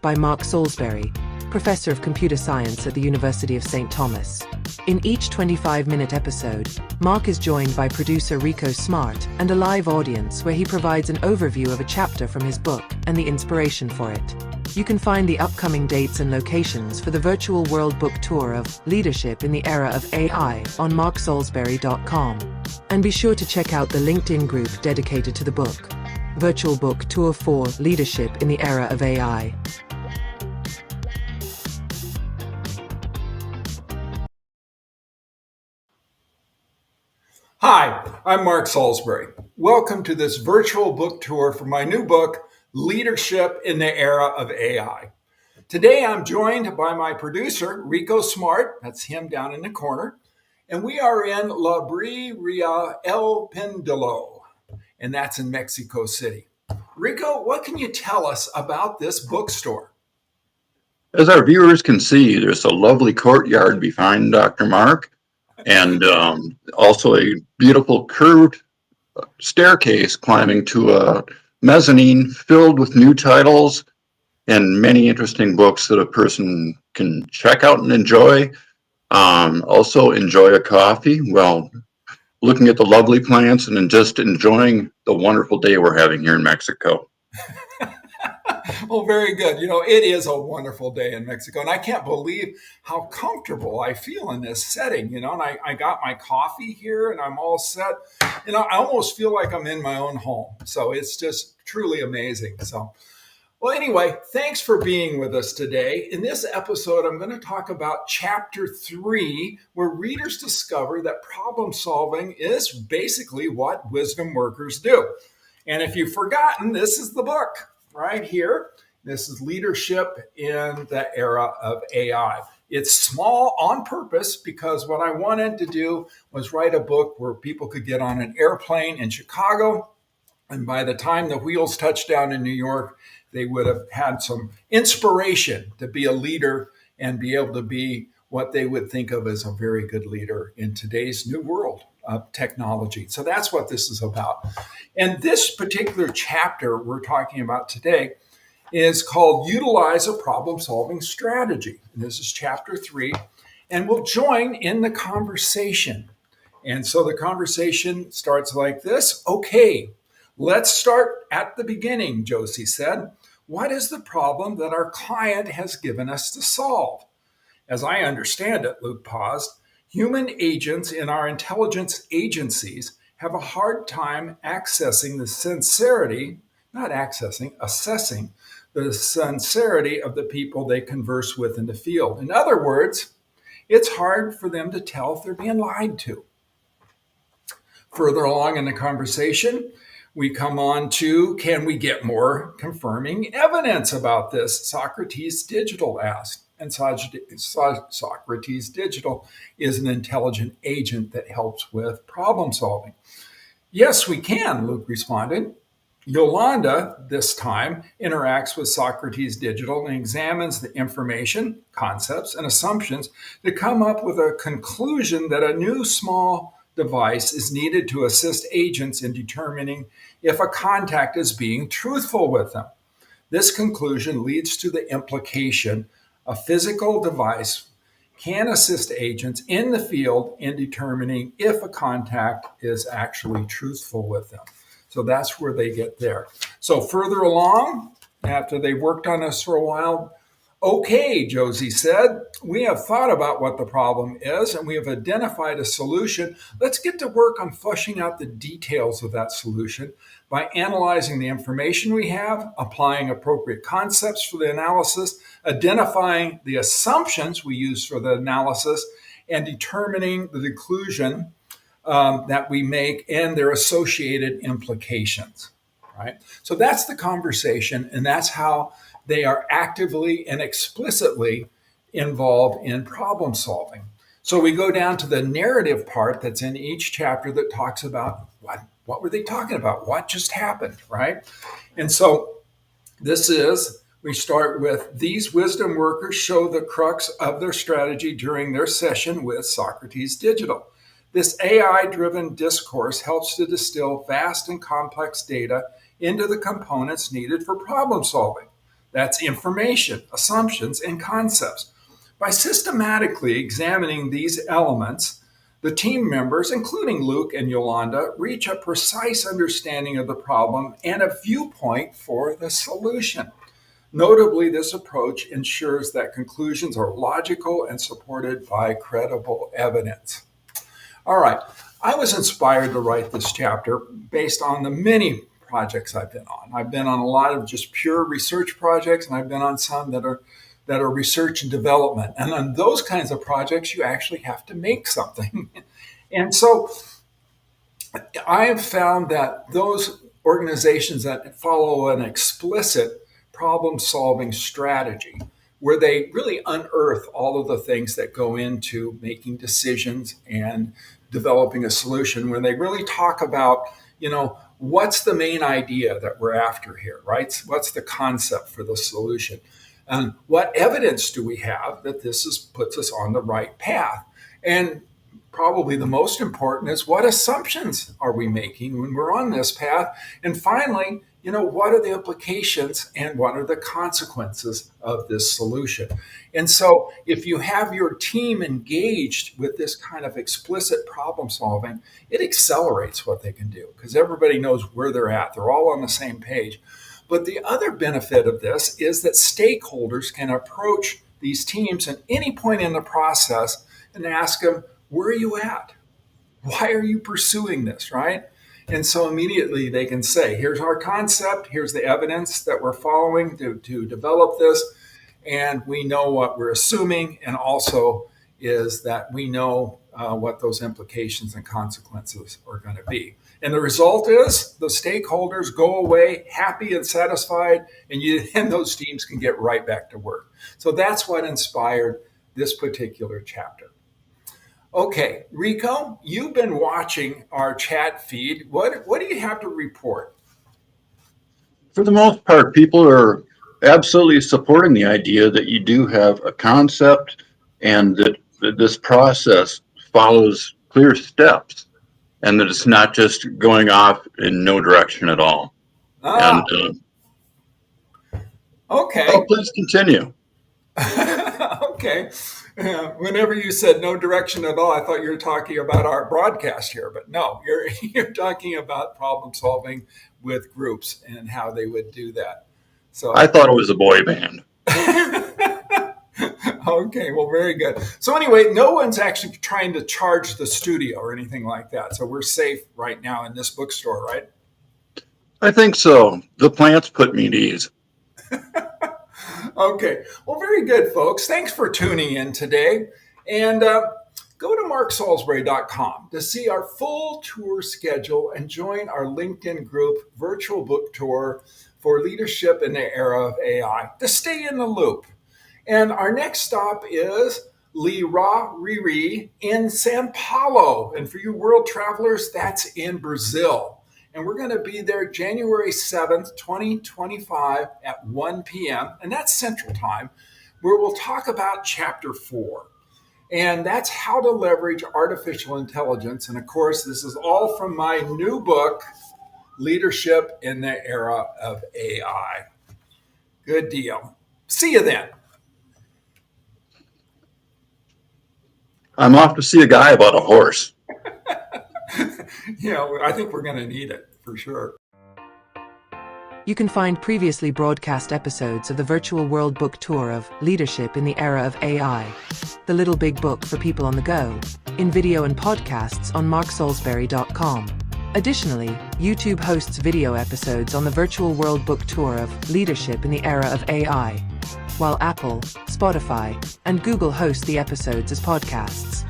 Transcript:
by Mark Salisbury, Professor of Computer Science at the University of St. Thomas. In each 25-minute episode, Mark is joined by producer Rikko Smart and a live audience where he provides an overview of a chapter from his book and the inspiration for it. You can find the upcoming dates and locations for the Virtual World Book Tour of Leadership in the Era of AI on marksalisbury.com. And be sure to check out the LinkedIn group dedicated to the book, Virtual Book Tour for Leadership in the Era of AI. Hi, I'm Mark Salisbury. Welcome to this virtual book tour for my new book, Leadership in the Era of AI. Today I'm joined by my producer, Rikko Smart, that's him down in the corner, and we are in La Brea El Pendolo, and that's in Mexico City. Rikko, what can you tell us about this bookstore? As our viewers can see, there's a lovely courtyard behind Dr. Mark, and also a beautiful curved staircase climbing to a mezzanine filled with new titles and many interesting books that a person can check out and enjoy. Also enjoy a coffee while looking at the lovely plants and just enjoying the wonderful day we're having here in Mexico. Well, very good. It is a wonderful day in Mexico, and I can't believe how comfortable I feel in this setting, and I got my coffee here and I'm all set. I almost feel like I'm in my own home. So it's just truly amazing. Well, anyway, thanks for being with us today. In this episode, I'm going to talk about Chapter 3, where readers discover that problem solving is basically what wisdom workers do. And if you've forgotten, this is the book right here. This is Leadership in the Era of AI. It's small on purpose because what I wanted to do was write a book where people could get on an airplane in Chicago, and by the time the wheels touched down in New York, they would have had some inspiration to be a leader and be able to be what they would think of as a very good leader in today's new world of technology. So that's what this is about. And this particular chapter we're talking about today is called Utilize a Problem-Solving Strategy. And this is Chapter 3, and we'll join in the conversation. And so the conversation starts like this. Okay, let's start at the beginning, Josie said. What is the problem that our client has given us to solve? As I understand it, Luke paused, human agents in our intelligence agencies have a hard time assessing the sincerity of the people they converse with in the field. In other words, it's hard for them to tell if they're being lied to. Further along in the conversation, we come on to, can we get more confirming evidence about this? Socrates Digital asked. And Socrates Digital is an intelligent agent that helps with problem solving. Yes, we can, Luke responded. Yolanda, this time, interacts with Socrates Digital and examines the information, concepts, and assumptions to come up with a conclusion that a new small device is needed to assist agents in determining if a contact is being truthful with them. This conclusion leads to the implication a physical device can assist agents in the field in determining if a contact is actually truthful with them. So that's where they get there. So further along, after they worked on this for a while, okay, Josie said, we have thought about what the problem is and we have identified a solution. Let's get to work on fleshing out the details of that solution by analyzing the information we have, applying appropriate concepts for the analysis, identifying the assumptions we use for the analysis, and determining the conclusion that we make and their associated implications. Right? So that's the conversation, and that's how they are actively and explicitly involved in problem solving. So we go down to the narrative part that's in each chapter that talks about what were they talking about? What just happened, right? And so we start with, these wisdom workers show the crux of their strategy during their session with Socrates Digital. This AI-driven discourse helps to distill vast and complex data into the components needed for problem solving. That's information, assumptions, and concepts. By systematically examining these elements, the team members, including Luke and Yolanda, reach a precise understanding of the problem and a viewpoint for the solution. Notably, this approach ensures that conclusions are logical and supported by credible evidence. All right, I was inspired to write this chapter based on the many projects I've been on. I've been on a lot of just pure research projects, and I've been on some that are research and development. And on those kinds of projects, you actually have to make something. And so I have found that those organizations that follow an explicit problem-solving strategy, where they really unearth all of the things that go into making decisions and developing a solution, when they really talk about, what's the main idea that we're after here, right? What's the concept for the solution? And what evidence do we have that puts us on the right path? And probably the most important is, what assumptions are we making when we're on this path? And finally, what are the implications and what are the consequences of this solution? And so if you have your team engaged with this kind of explicit problem solving, it accelerates what they can do because everybody knows where they're at. They're all on the same page. But the other benefit of this is that stakeholders can approach these teams at any point in the process and ask them, where are you at? Why are you pursuing this, right? And so immediately they can say, here's our concept, here's the evidence that we're following to develop this, and we know what we're assuming, and also is that we know what those implications and consequences are going to be. And the result is the stakeholders go away happy and satisfied, and those teams can get right back to work. So that's what inspired this particular chapter. Okay, Rikko, you've been watching our chat feed. What do you have to report? For the most part, people are absolutely supporting the idea that you do have a concept and that this process follows clear steps and that it's not just going off in no direction at all. Okay. Oh, please continue. Okay. Whenever you said no direction at all, I thought you were talking about our broadcast here, but no, you're talking about problem solving with groups and how they would do that. So I thought it was a boy band. Okay, well, very good. So anyway, no one's actually trying to charge the studio or anything like that. So we're safe right now in this bookstore, right? I think so. The plants put me at ease. Okay. Well, very good, folks. Thanks for tuning in today. And go to marksalisbury.com to see our full tour schedule and join our LinkedIn group, Virtual Book Tour for Leadership in the Era of AI, to stay in the loop. And our next stop is Riri in Sao Paulo. And for you world travelers, that's in Brazil. And we're going to be there January 7th, 2025 at 1 p.m. And that's Central Time, where we'll talk about Chapter 4. And that's how to leverage artificial intelligence. And of course, this is all from my new book, Leadership in the Era of AI. Good deal. See you then. I'm off to see a guy about a horse. I think we're going to need it for sure. You can find previously broadcast episodes of the Virtual World Book Tour of Leadership in the Era of AI, the little big book for people on the go, in video and podcasts on marksalisbury.com. Additionally, YouTube hosts video episodes on the Virtual World Book Tour of Leadership in the Era of AI, while Apple, Spotify, and Google host the episodes as podcasts.